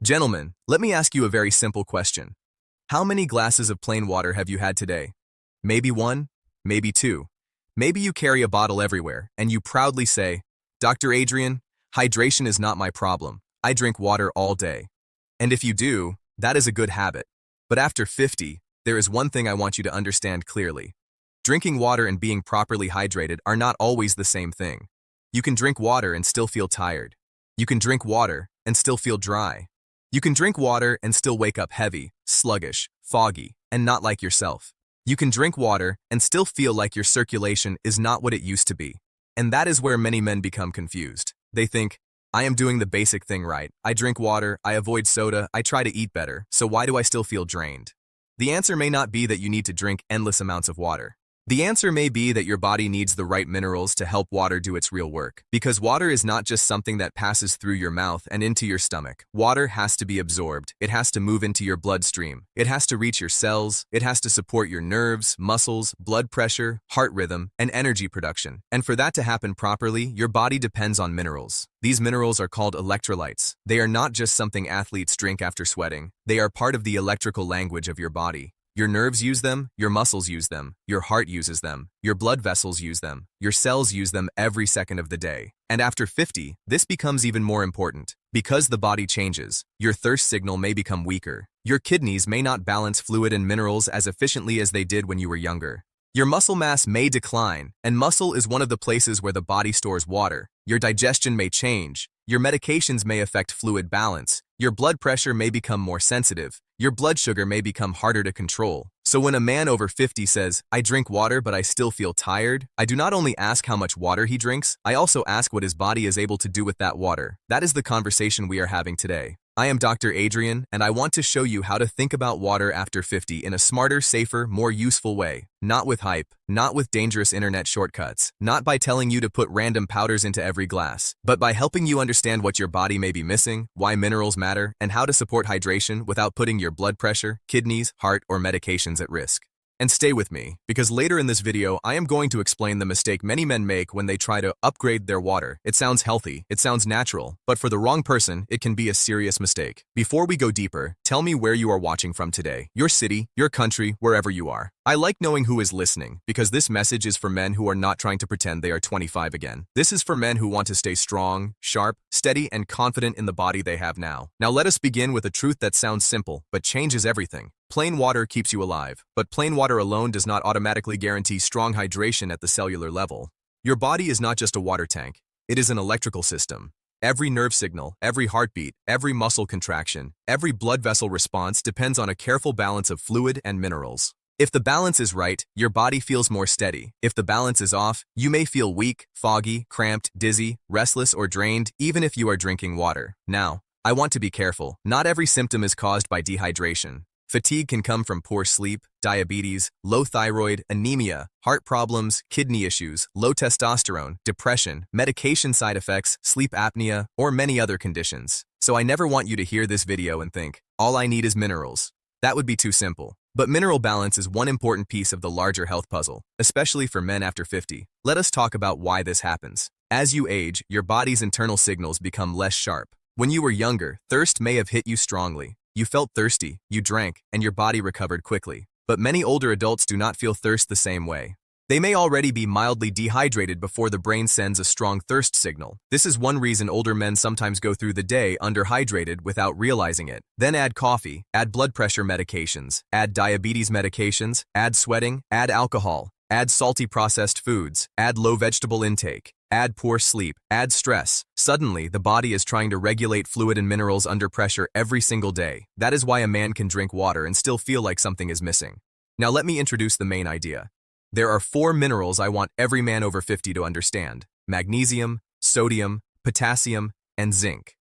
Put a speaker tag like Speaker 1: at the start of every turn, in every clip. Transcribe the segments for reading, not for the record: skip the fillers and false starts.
Speaker 1: Gentlemen, let me ask you a very simple question. How many glasses of plain water have you had today? Maybe one, maybe two. Maybe you carry a bottle everywhere, and you proudly say, Dr. Adrian, hydration is not my problem. I drink water all day. And if you do, that is a good habit. But after 50, there is one thing I want you to understand clearly. Drinking water and being properly hydrated are not always the same thing. You can drink water and still feel tired. You can drink water and still feel dry. You can drink water and still wake up heavy, sluggish, foggy, and not like yourself. You can drink water and still feel like your circulation is not what it used to be. And that is where many men become confused. They think, I am doing the basic thing right. I drink water, I avoid soda, I try to eat better, so why do I still feel drained? The answer may not be that you need to drink endless amounts of water. The answer may be that your body needs the right minerals to help water do its real work. Because water is not just something that passes through your mouth and into your stomach. Water has to be absorbed. It has to move into your bloodstream. It has to reach your cells. It has to support your nerves, muscles, blood pressure, heart rhythm, and energy production. And for that to happen properly, your body depends on minerals. These minerals are called electrolytes. They are not just something athletes drink after sweating. They are part of the electrical language of your body. Your nerves use them, your muscles use them, your heart uses them, your blood vessels use them, your cells use them every second of the day. And after 50, this becomes even more important. Because the body changes, your thirst signal may become weaker. Your kidneys may not balance fluid and minerals as efficiently as they did when you were younger. Your muscle mass may decline, and muscle is one of the places where the body stores water. Your digestion may change. Your medications may affect fluid balance. Your blood pressure may become more sensitive. Your blood sugar may become harder to control. So when a man over 50 says, I drink water but I still feel tired, I do not only ask how much water he drinks, I also ask what his body is able to do with that water. That is the conversation we are having today. I am Dr. Adrian, and I want to show you how to think about water after 50 in a smarter, safer, more useful way. Not with hype, not with dangerous internet shortcuts, not by telling you to put random powders into every glass, but by helping you understand what your body may be missing, why minerals matter, and how to support hydration without putting your blood pressure, kidneys, heart, or medications at risk. And stay with me, because later in this video, I am going to explain the mistake many men make when they try to upgrade their water. It sounds healthy, it sounds natural, but for the wrong person, it can be a serious mistake. Before we go deeper, tell me where you are watching from today. Your city, your country, wherever you are. I like knowing who is listening, because this message is for men who are not trying to pretend they are 25 again. This is for men who want to stay strong, sharp, steady, and confident in the body they have now. Now let us begin with a truth that sounds simple, but changes everything. Plain water keeps you alive, but plain water alone does not automatically guarantee strong hydration at the cellular level. Your body is not just a water tank, it is an electrical system. Every nerve signal, every heartbeat, every muscle contraction, every blood vessel response depends on a careful balance of fluid and minerals. If the balance is right, your body feels more steady. If the balance is off, you may feel weak, foggy, cramped, dizzy, restless, or drained, even if you are drinking water. Now, I want to be careful. Not every symptom is caused by dehydration. Fatigue can come from poor sleep, diabetes, low thyroid, anemia, heart problems, kidney issues, low testosterone, depression, medication side effects, sleep apnea, or many other conditions. So I never want you to hear this video and think, all I need is minerals. That would be too simple. But mineral balance is one important piece of the larger health puzzle, especially for men after 50. Let us talk about why this happens. As you age, your body's internal signals become less sharp. When you were younger, thirst may have hit you strongly. You felt thirsty, you drank, and your body recovered quickly. But many older adults do not feel thirst the same way. They may already be mildly dehydrated before the brain sends a strong thirst signal. This is one reason older men sometimes go through the day underhydrated without realizing it. Then add coffee, add blood pressure medications, add diabetes medications, add sweating, add alcohol, add salty processed foods, add low vegetable intake, add poor sleep, add stress. Suddenly, the body is trying to regulate fluid and minerals under pressure every single day. That is why a man can drink water and still feel like something is missing. Now let me introduce the main idea. There are 4 minerals I want every man over 50 to understand: magnesium, sodium, potassium, and zinc.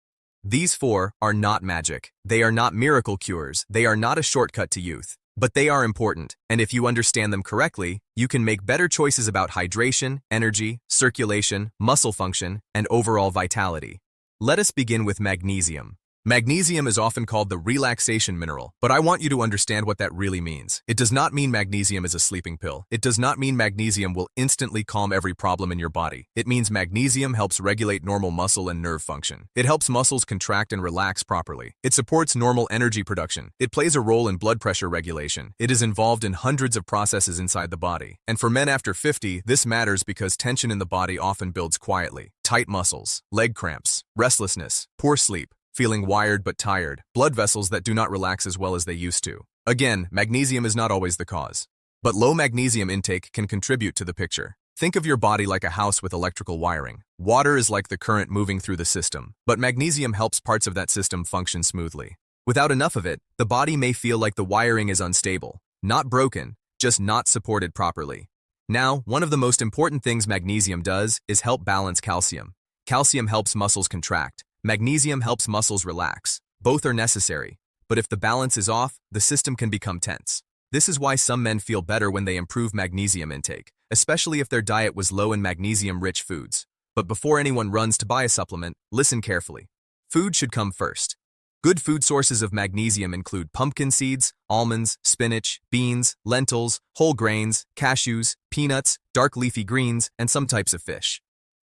Speaker 1: These 4 are not magic. They are not miracle cures. They are not a shortcut to youth. But they are important, and if you understand them correctly, you can make better choices about hydration, energy, circulation, muscle function, and overall vitality. Let us begin with magnesium. Magnesium is often called the relaxation mineral, but I want you to understand what that really means. It does not mean magnesium is a sleeping pill. It does not mean magnesium will instantly calm every problem in your body. It means magnesium helps regulate normal muscle and nerve function. It helps muscles contract and relax properly. It supports normal energy production. It plays a role in blood pressure regulation. It is involved in hundreds of processes inside the body. And for men after 50, this matters because tension in the body often builds quietly. Tight muscles, leg cramps, restlessness, poor sleep, feeling wired but tired, blood vessels that do not relax as well as they used to. Again, magnesium is not always the cause. But low magnesium intake can contribute to the picture. Think of your body like a house with electrical wiring. Water is like the current moving through the system, but magnesium helps parts of that system function smoothly. Without enough of it, the body may feel like the wiring is unstable, not broken, just not supported properly. Now, one of the most important things magnesium does is help balance calcium. Calcium helps muscles contract. Magnesium helps muscles relax. Both are necessary, but if the balance is off, the system can become tense. This is why some men feel better when they improve magnesium intake, especially if their diet was low in magnesium-rich foods. But before anyone runs to buy a supplement, listen carefully. Food should come first. Good food sources of magnesium include pumpkin seeds, almonds, spinach, beans, lentils, whole grains, cashews, peanuts, dark leafy greens, and some types of fish.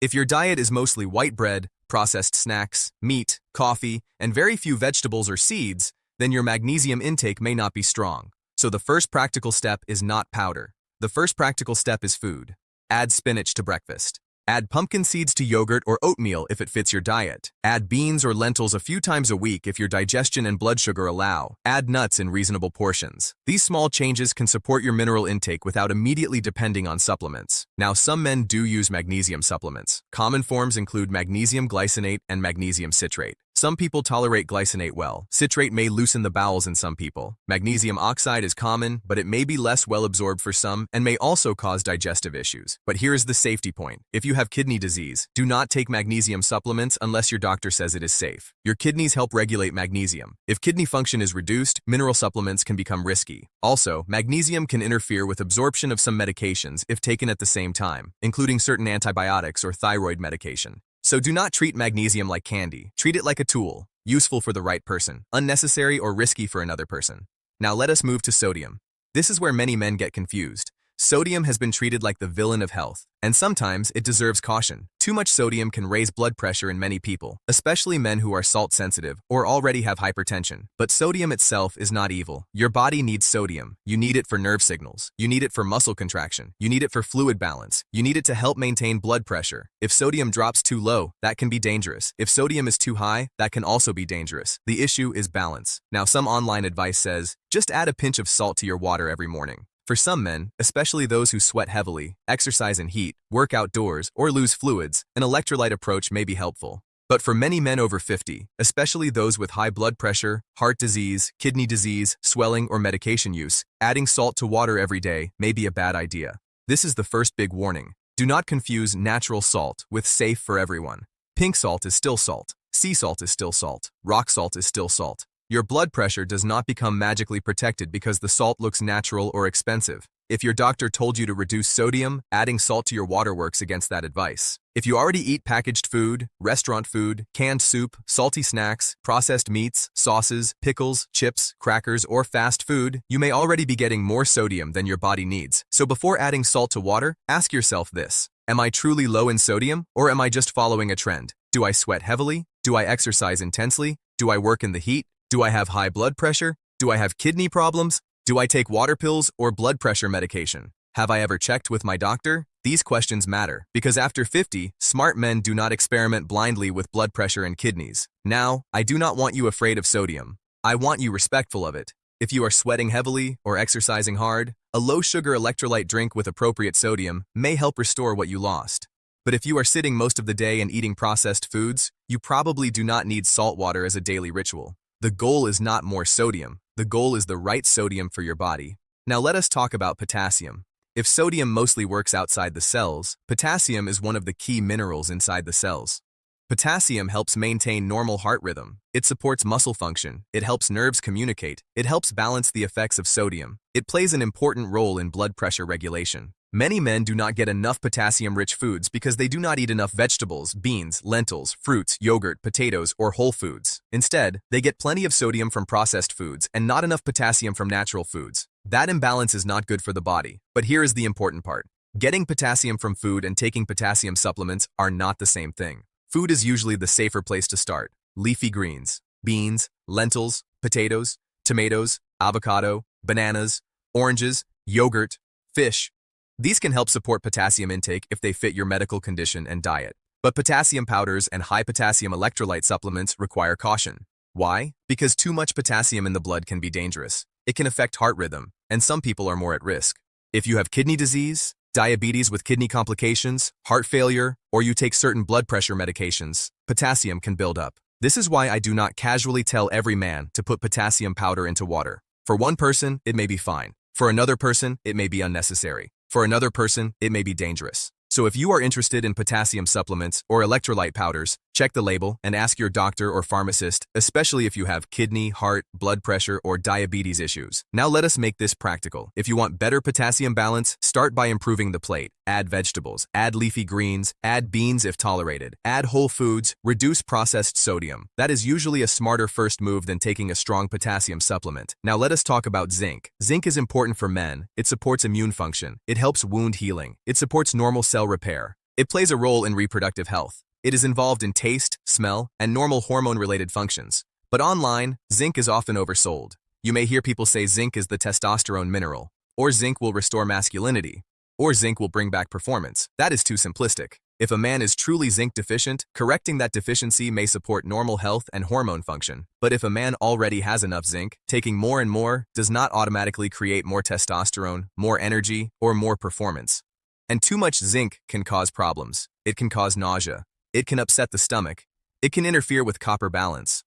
Speaker 1: If your diet is mostly white bread, processed snacks, meat, coffee, and very few vegetables or seeds, then your magnesium intake may not be strong. So the first practical step is not powder. The first practical step is food. Add spinach to breakfast. Add pumpkin seeds to yogurt or oatmeal if it fits your diet. Add beans or lentils a few times a week if your digestion and blood sugar allow. Add nuts in reasonable portions. These small changes can support your mineral intake without immediately depending on supplements. Now, some men do use magnesium supplements. Common forms include magnesium glycinate and magnesium citrate. Some people tolerate glycinate well. Citrate may loosen the bowels in some people. Magnesium oxide is common, but it may be less well absorbed for some and may also cause digestive issues. But here's the safety point. If you have kidney disease, do not take magnesium supplements unless your doctor says it is safe. Your kidneys help regulate magnesium. If kidney function is reduced, mineral supplements can become risky. Also, magnesium can interfere with absorption of some medications if taken at the same time, including certain antibiotics or thyroid medication. So do not treat magnesium like candy. Treat it like a tool, useful for the right person, unnecessary or risky for another person. Now let us move to sodium. This is where many men get confused. Sodium has been treated like the villain of health, and sometimes it deserves caution. Too much sodium can raise blood pressure in many people, especially men who are salt sensitive or already have hypertension. But sodium itself is not evil. Your body needs sodium. You need it for nerve signals. You need it for muscle contraction. You need it for fluid balance. You need it to help maintain blood pressure. If sodium drops too low, that can be dangerous. If sodium is too high, that can also be dangerous. The issue is balance. Now, some online advice says, just add a pinch of salt to your water every morning. For some men, especially those who sweat heavily, exercise in heat, work outdoors, or lose fluids, an electrolyte approach may be helpful. But for many men over 50, especially those with high blood pressure, heart disease, kidney disease, swelling, or medication use, adding salt to water every day may be a bad idea. This is the first big warning. Do not confuse natural salt with safe for everyone. Pink salt is still salt. Sea salt is still salt. Rock salt is still salt. Your blood pressure does not become magically protected because the salt looks natural or expensive. If your doctor told you to reduce sodium, adding salt to your water works against that advice. If you already eat packaged food, restaurant food, canned soup, salty snacks, processed meats, sauces, pickles, chips, crackers, or fast food, you may already be getting more sodium than your body needs. So before adding salt to water, ask yourself this: am I truly low in sodium, or am I just following a trend? Do I sweat heavily? Do I exercise intensely? Do I work in the heat? Do I have high blood pressure? Do I have kidney problems? Do I take water pills or blood pressure medication? Have I ever checked with my doctor? These questions matter because after 50, smart men do not experiment blindly with blood pressure and kidneys. Now, I do not want you afraid of sodium. I want you respectful of it. If you are sweating heavily or exercising hard, a low-sugar electrolyte drink with appropriate sodium may help restore what you lost. But if you are sitting most of the day and eating processed foods, you probably do not need salt water as a daily ritual. The goal is not more sodium. The goal is the right sodium for your body. Now let us talk about potassium. If sodium mostly works outside the cells, potassium is one of the key minerals inside the cells. Potassium helps maintain normal heart rhythm. It supports muscle function. It helps nerves communicate. It helps balance the effects of sodium. It plays an important role in blood pressure regulation. Many men do not get enough potassium-rich foods because they do not eat enough vegetables, beans, lentils, fruits, yogurt, potatoes, or whole foods. Instead, they get plenty of sodium from processed foods and not enough potassium from natural foods. That imbalance is not good for the body. But here is the important part. Getting potassium from food and taking potassium supplements are not the same thing. Food is usually the safer place to start. Leafy greens, beans, lentils, potatoes, tomatoes, avocado, bananas, oranges, yogurt, fish. These can help support potassium intake if they fit your medical condition and diet. But potassium powders and high potassium electrolyte supplements require caution. Why? Because too much potassium in the blood can be dangerous. It can affect heart rhythm, and some people are more at risk. If you have kidney disease, diabetes with kidney complications, heart failure, or you take certain blood pressure medications, potassium can build up. This is why I do not casually tell every man to put potassium powder into water. For one person, it may be fine. For another person, it may be unnecessary. For another person, it may be dangerous. So if you are interested in potassium supplements or electrolyte powders, check the label and ask your doctor or pharmacist, especially if you have kidney, heart, blood pressure, or diabetes issues. Now let us make this practical. If you want better potassium balance, start by improving the plate. Add vegetables, add leafy greens, add beans if tolerated, add whole foods, reduce processed sodium. That is usually a smarter first move than taking a strong potassium supplement. Now let us talk about zinc. Zinc is important for men. It supports immune function. It helps wound healing. It supports normal cell repair. It plays a role in reproductive health. It is involved in taste, smell, and normal hormone-related functions. But online, zinc is often oversold. You may hear people say zinc is the testosterone mineral, or zinc will restore masculinity, or zinc will bring back performance. That is too simplistic. If a man is truly zinc deficient, correcting that deficiency may support normal health and hormone function. But if a man already has enough zinc, taking more and more does not automatically create more testosterone, more energy, or more performance. And too much zinc can cause problems. It can cause nausea. It can upset the stomach. It can interfere with copper balance.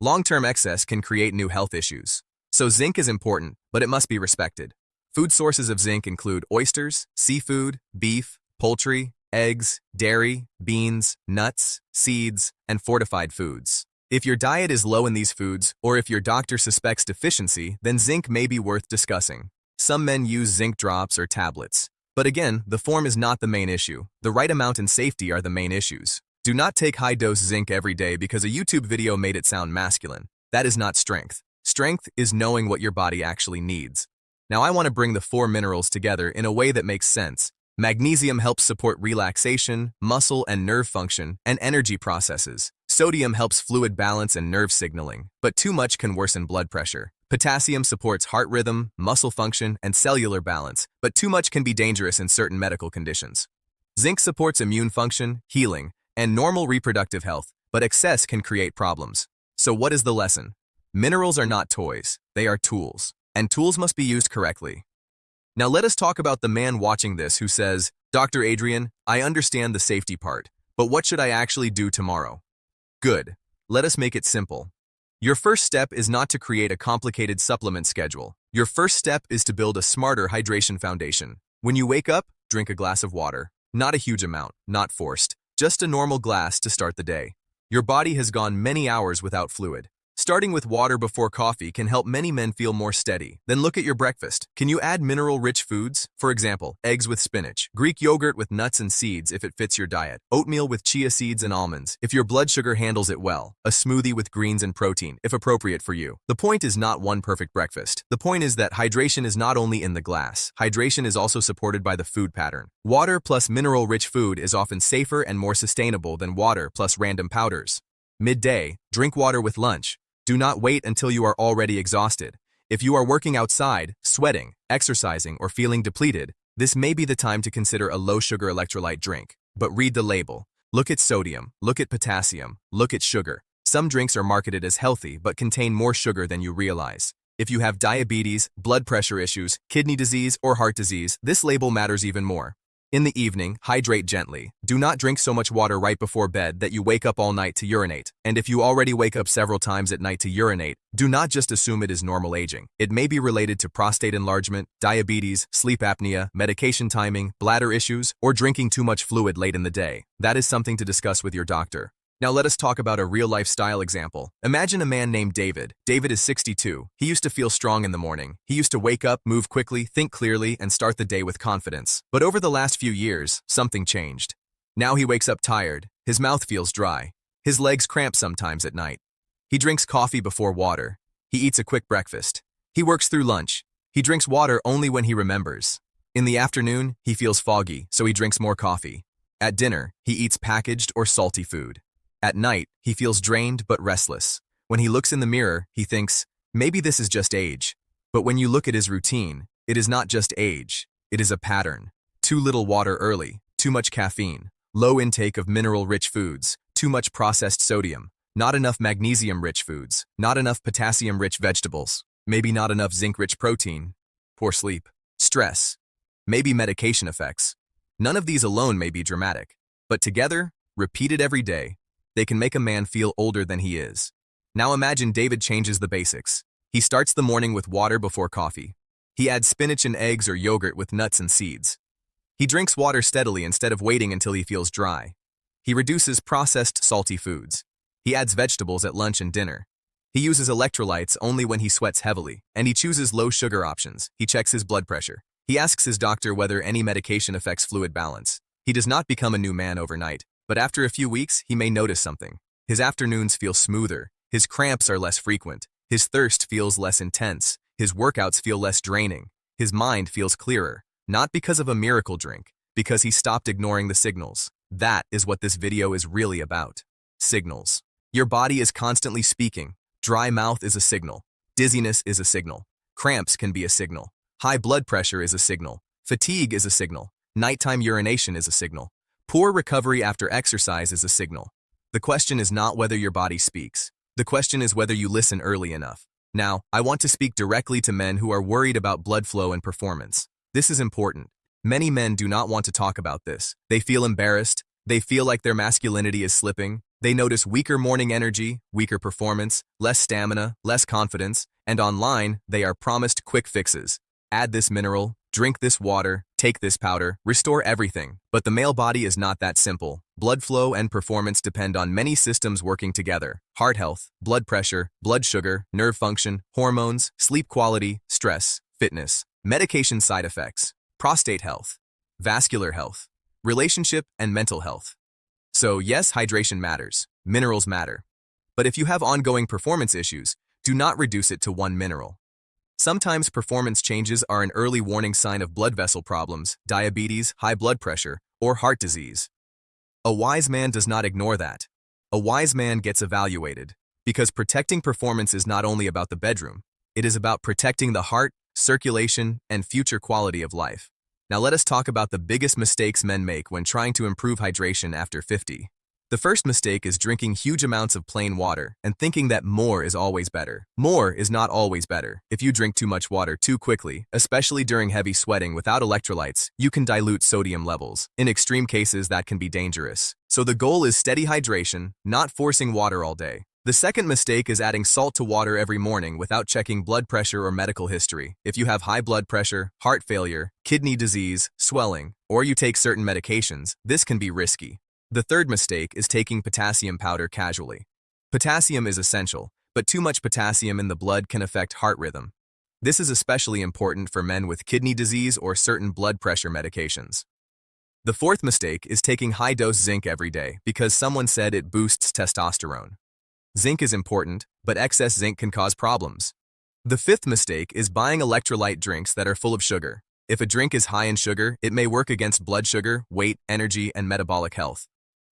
Speaker 1: Long-term excess can create new health issues. So zinc is important, but it must be respected. Food sources of zinc include oysters, seafood, beef, poultry, eggs, dairy, beans, nuts, seeds, and fortified foods. If your diet is low in these foods, or if your doctor suspects deficiency, then zinc may be worth discussing. Some men use zinc drops or tablets. But again, the form is not the main issue. The right amount and safety are the main issues. Do not take high-dose zinc every day because a YouTube video made it sound masculine. That is not strength. Strength is knowing what your body actually needs. Now I want to bring the 4 minerals together in a way that makes sense. Magnesium helps support relaxation, muscle and nerve function, and energy processes. Sodium helps fluid balance and nerve signaling, but too much can worsen blood pressure. Potassium supports heart rhythm, muscle function, and cellular balance, but too much can be dangerous in certain medical conditions. Zinc supports immune function, healing, and normal reproductive health, but excess can create problems. So what is the lesson? Minerals are not toys, they are tools, and tools must be used correctly. Now let us talk about the man watching this who says, Dr. Adrian, I understand the safety part, but what should I actually do tomorrow? Good. Let us make it simple. Your first step is not to create a complicated supplement schedule. Your first step is to build a smarter hydration foundation. When you wake up, drink a glass of water. Not a huge amount, not forced. Just a normal glass to start the day. Your body has gone many hours without fluid. Starting with water before coffee can help many men feel more steady. Then look at your breakfast. Can you add mineral-rich foods? For example, eggs with spinach, Greek yogurt with nuts and seeds if it fits your diet, oatmeal with chia seeds and almonds if your blood sugar handles it well, a smoothie with greens and protein if appropriate for you. The point is not one perfect breakfast. The point is that hydration is not only in the glass. Hydration is also supported by the food pattern. Water plus mineral-rich food is often safer and more sustainable than water plus random powders. Midday, drink water with lunch. Do not wait until you are already exhausted. If you are working outside, sweating, exercising, or feeling depleted, this may be the time to consider a low-sugar electrolyte drink. But read the label. Look at sodium, look at potassium, look at sugar. Some drinks are marketed as healthy but contain more sugar than you realize. If you have diabetes, blood pressure issues, kidney disease, or heart disease, this label matters even more. In the evening, hydrate gently. Do not drink so much water right before bed that you wake up all night to urinate. And if you already wake up several times at night to urinate, do not just assume it is normal aging. It may be related to prostate enlargement, diabetes, sleep apnea, medication timing, bladder issues, or drinking too much fluid late in the day. That is something to discuss with your doctor. Now let us talk about a real lifestyle example. Imagine a man named David. David is 62. He used to feel strong in the morning. He used to wake up, move quickly, think clearly, and start the day with confidence. But over the last few years, something changed. Now he wakes up tired. His mouth feels dry. His legs cramp sometimes at night. He drinks coffee before water. He eats a quick breakfast. He works through lunch. He drinks water only when he remembers. In the afternoon, he feels foggy, so he drinks more coffee. At dinner, he eats packaged or salty food. At night, he feels drained but restless. When he looks in the mirror, he thinks, maybe this is just age. But when you look at his routine, it is not just age. It is a pattern. Too little water early, too much caffeine, low intake of mineral-rich foods, too much processed sodium, not enough magnesium-rich foods, not enough potassium-rich vegetables, maybe not enough zinc-rich protein, poor sleep, stress, maybe medication effects. None of these alone may be dramatic, but together, repeated every day, they can make a man feel older than he is. Now imagine David changes the basics. He starts the morning with water before coffee. He adds spinach and eggs or yogurt with nuts and seeds. He drinks water steadily instead of waiting until he feels dry. He reduces processed salty foods. He adds vegetables at lunch and dinner. He uses electrolytes only when he sweats heavily, and he chooses low-sugar options. He checks his blood pressure. He asks his doctor whether any medication affects fluid balance. He does not become a new man overnight, but after a few weeks, he may notice something. His afternoons feel smoother. His cramps are less frequent. His thirst feels less intense. His workouts feel less draining. His mind feels clearer. Not because of a miracle drink, because he stopped ignoring the signals. That is what this video is really about. Signals. Your body is constantly speaking. Dry mouth is a signal. Dizziness is a signal. Cramps can be a signal. High blood pressure is a signal. Fatigue is a signal. Nighttime urination is a signal. Poor recovery after exercise is a signal. The question is not whether your body speaks. The question is whether you listen early enough. Now, I want to speak directly to men who are worried about blood flow and performance. This is important. Many men do not want to talk about this. They feel embarrassed. They feel like their masculinity is slipping. They notice weaker morning energy, weaker performance, less stamina, less confidence, and online, they are promised quick fixes. Add this mineral, drink this water, take this powder, restore everything. But the male body is not that simple. Blood flow and performance depend on many systems working together. Heart health, blood pressure, blood sugar, nerve function, hormones, sleep quality, stress, fitness, medication side effects, prostate health, vascular health, relationship and mental health. So yes, hydration matters. Minerals matter. But if you have ongoing performance issues, do not reduce it to one mineral. Sometimes performance changes are an early warning sign of blood vessel problems, diabetes, high blood pressure, or heart disease. A wise man does not ignore that. A wise man gets evaluated, because protecting performance is not only about the bedroom, it is about protecting the heart, circulation, and future quality of life. Now let us talk about the biggest mistakes men make when trying to improve hydration after 50. The first mistake is drinking huge amounts of plain water and thinking that more is always better. More is not always better. If you drink too much water too quickly, especially during heavy sweating without electrolytes, you can dilute sodium levels. In extreme cases, that can be dangerous. So the goal is steady hydration, not forcing water all day. The second mistake is adding salt to water every morning without checking blood pressure or medical history. If you have high blood pressure, heart failure, kidney disease, swelling, or you take certain medications, this can be risky. The third mistake is taking potassium powder casually. Potassium is essential, but too much potassium in the blood can affect heart rhythm. This is especially important for men with kidney disease or certain blood pressure medications. The fourth mistake is taking high-dose zinc every day because someone said it boosts testosterone. Zinc is important, but excess zinc can cause problems. The fifth mistake is buying electrolyte drinks that are full of sugar. If a drink is high in sugar, it may work against blood sugar, weight, energy, and metabolic health.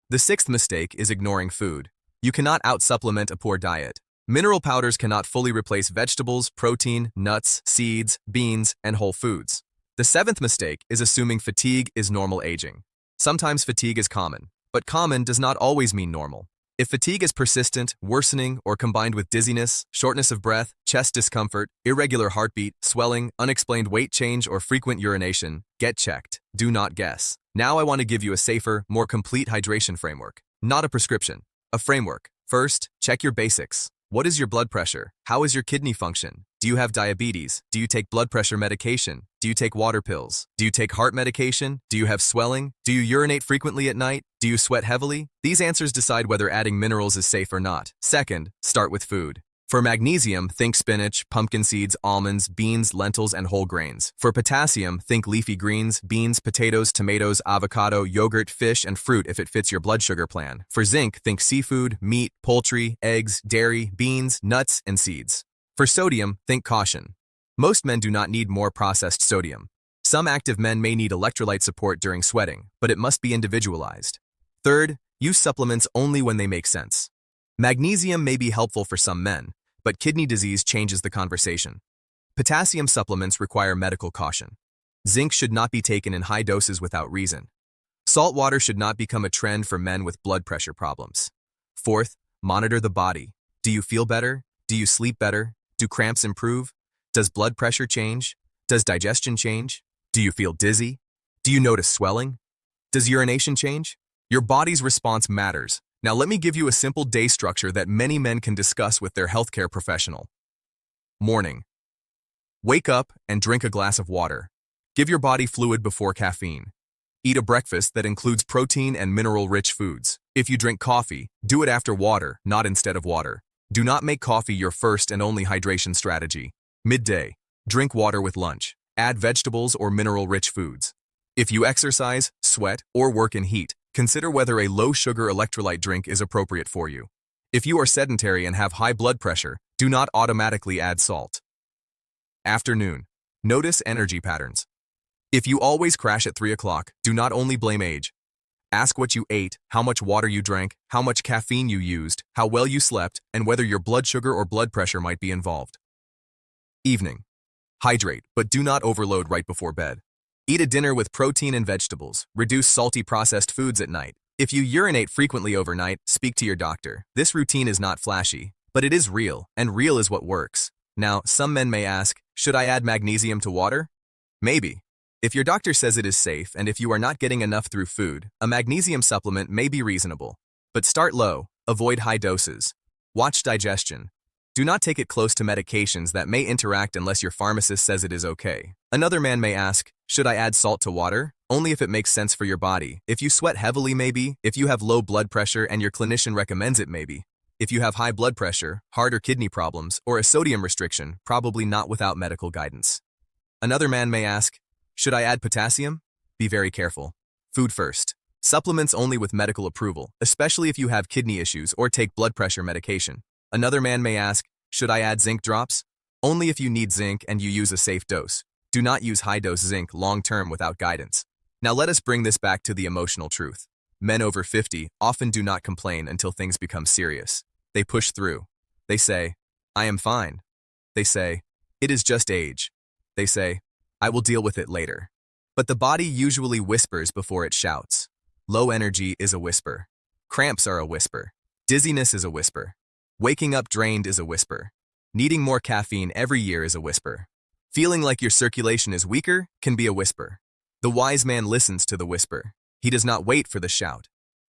Speaker 1: The sixth mistake is ignoring food. You cannot out-supplement a poor diet. Mineral powders cannot fully replace vegetables, protein, nuts, seeds, beans, and whole foods. The seventh mistake is assuming fatigue is normal aging. Sometimes fatigue is common, but common does not always mean normal. If fatigue is persistent, worsening, or combined with dizziness, shortness of breath, chest discomfort, irregular heartbeat, swelling, unexplained weight change, or frequent urination, get checked. Do not guess. Now I want to give you a safer, more complete hydration framework. Not a prescription, a framework. First, check your basics. What is your blood pressure? How is your kidney function? Do you have diabetes? Do you take blood pressure medication? Do you take water pills? Do you take heart medication? Do you have swelling? Do you urinate frequently at night? Do Do you sweat heavily? These answers decide whether adding minerals is safe or not. Second, start with food. For magnesium, think spinach, pumpkin seeds, almonds, beans, lentils, and whole grains. For potassium, think leafy greens, beans, potatoes, tomatoes, avocado, yogurt, fish, and fruit if it fits your blood sugar plan. For zinc, think seafood, meat, poultry, eggs, dairy, beans, nuts, and seeds. For sodium, think caution. Most men do not need more processed sodium. Some active men may need electrolyte support during sweating, but it must be individualized. Third, use supplements only when they make sense. Magnesium may be helpful for some men, but kidney disease changes the conversation. Potassium supplements require medical caution. Zinc should not be taken in high doses without reason. Salt water should not become a trend for men with blood pressure problems. Fourth, monitor the body. Do you feel better? Do you sleep better? Do cramps improve? Does blood pressure change? Does digestion change? Do you feel dizzy? Do you notice swelling? Does urination change? Your body's response matters. Now let me give you a simple day structure that many men can discuss with their healthcare professional. Morning. Wake up and drink a glass of water. Give your body fluid before caffeine. Eat a breakfast that includes protein and mineral-rich foods. If you drink coffee, do it after water, not instead of water. Do not make coffee your first and only hydration strategy. Midday. Drink water with lunch. Add vegetables or mineral-rich foods. If you exercise, sweat, or work in heat, consider whether a low-sugar electrolyte drink is appropriate for you. If you are sedentary and have high blood pressure, do not automatically add salt. Afternoon. Notice energy patterns. If you always crash at 3 o'clock, do not only blame age. Ask what you ate, how much water you drank, how much caffeine you used, how well you slept, and whether your blood sugar or blood pressure might be involved. Evening. Hydrate, but do not overload right before bed. Eat a dinner with protein and vegetables. Reduce salty processed foods at night. If you urinate frequently overnight, speak to your doctor. This routine is not flashy, but it is real, and real is what works. Now, some men may ask, should I add magnesium to water? Maybe. If your doctor says it is safe and if you are not getting enough through food, a magnesium supplement may be reasonable. But start low, avoid high doses. Watch digestion. Do not take it close to medications that may interact unless your pharmacist says it is okay. Another man may ask, should I add salt to water? Only if it makes sense for your body. If you sweat heavily, maybe. If you have low blood pressure and your clinician recommends it, maybe. If you have high blood pressure, heart or kidney problems, or a sodium restriction, probably not without medical guidance. Another man may ask, should I add potassium? Be very careful. Food first. Supplements only with medical approval, especially if you have kidney issues or take blood pressure medication. Another man may ask, should I add zinc drops? Only if you need zinc and you use a safe dose. Do not use high-dose zinc long-term without guidance. Now let us bring this back to the emotional truth. Men over 50 often do not complain until things become serious. They push through. They say, I am fine. They say, it is just age. They say, I will deal with it later. But the body usually whispers before it shouts. Low energy is a whisper. Cramps are a whisper. Dizziness is a whisper. Waking up drained is a whisper. Needing more caffeine every year is a whisper. Feeling like your circulation is weaker can be a whisper. The wise man listens to the whisper. He does not wait for the shout.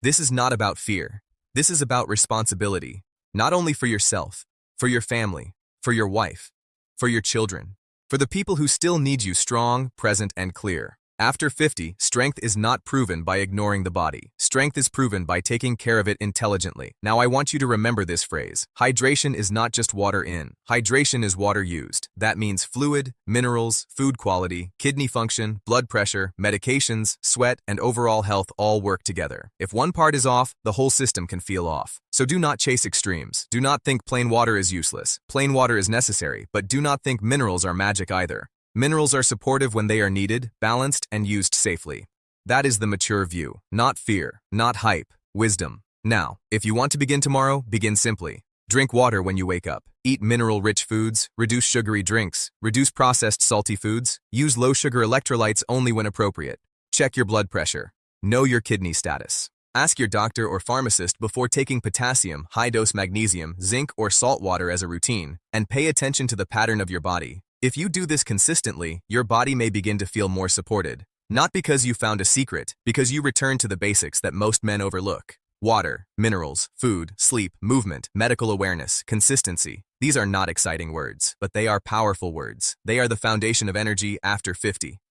Speaker 1: This is not about fear. This is about responsibility, not only for yourself, for your family, for your wife, for your children, for the people who still need you strong, present, and clear. After 50, strength is not proven by ignoring the body. Strength is proven by taking care of it intelligently. Now I want you to remember this phrase. Hydration is not just water in. Hydration is water used. That means fluid, minerals, food quality, kidney function, blood pressure, medications, sweat, and overall health all work together. If one part is off, the whole system can feel off. So do not chase extremes. Do not think plain water is useless. Plain water is necessary, but do not think minerals are magic either. Minerals are supportive when they are needed, balanced, and used safely. That is the mature view, not fear, not hype, wisdom. Now, if you want to begin tomorrow, begin simply. Drink water when you wake up. Eat mineral-rich foods, reduce sugary drinks, reduce processed salty foods, use low-sugar electrolytes only when appropriate. Check your blood pressure. Know your kidney status. Ask your doctor or pharmacist before taking potassium, high-dose magnesium, zinc, or salt water as a routine, and pay attention to the pattern of your body. If you do this consistently, your body may begin to feel more supported. Not because you found a secret, because you return to the basics that most men overlook. Water, minerals, food, sleep, movement, medical awareness, consistency. These are not exciting words, but they are powerful words. They are the foundation of energy after 50.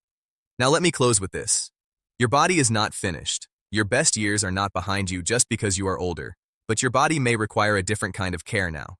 Speaker 1: Now let me close with this. Your body is not finished. Your best years are not behind you just because you are older, but your body may require a different kind of care now.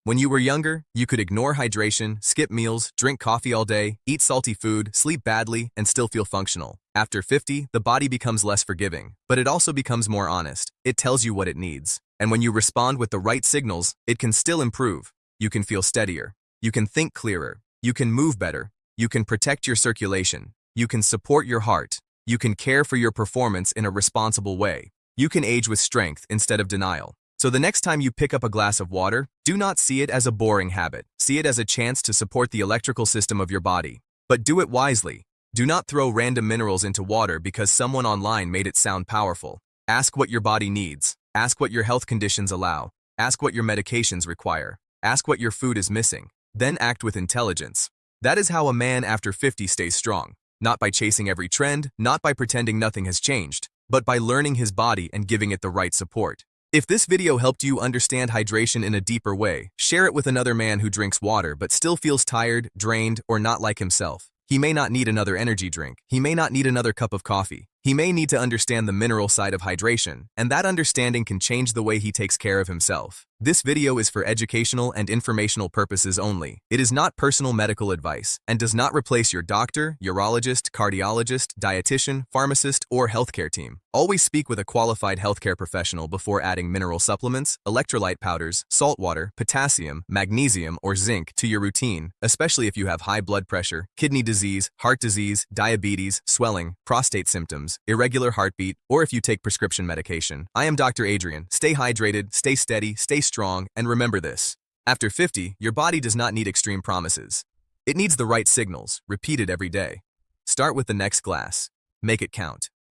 Speaker 1: When you were younger, you could ignore hydration, skip meals, drink coffee all day, eat salty food, sleep badly, and still feel functional. After 50, the body becomes less forgiving, but it also becomes more honest. It tells you what it needs. And when you respond with the right signals, it can still improve. You can feel steadier. You can think clearer. You can move better. You can protect your circulation. You can support your heart. You can care for your performance in a responsible way. You can age with strength instead of denial. So the next time you pick up a glass of water, do not see it as a boring habit. See it as a chance to support the electrical system of your body. But do it wisely. Do not throw random minerals into water because someone online made it sound powerful. Ask what your body needs. Ask what your health conditions allow. Ask what your medications require. Ask what your food is missing. Then act with intelligence. That is how a man after 50 stays strong. Not by chasing every trend, not by pretending nothing has changed, but by learning his body and giving it the right support. If this video helped you understand hydration in a deeper way, share it with another man who drinks water but still feels tired, drained, or not like himself. He may not need another energy drink. He may not need another cup of coffee. He may need to understand the mineral side of hydration, and that understanding can change the way he takes care of himself. This video is for educational and informational purposes only. It is not personal medical advice and does not replace your doctor, urologist, cardiologist, dietitian, pharmacist, or healthcare team. Always speak with a qualified healthcare professional before adding mineral supplements, electrolyte powders, salt water, potassium, magnesium, or zinc to your routine, especially if you have high blood pressure, kidney disease, heart disease, diabetes, swelling, prostate symptoms, irregular heartbeat, or if you take prescription medication. I am Dr. Adrian. Stay hydrated, stay steady, stay strong, and remember this. After 50, your body does not need extreme promises. It needs the right signals, repeated every day. Start with the next glass. Make it count.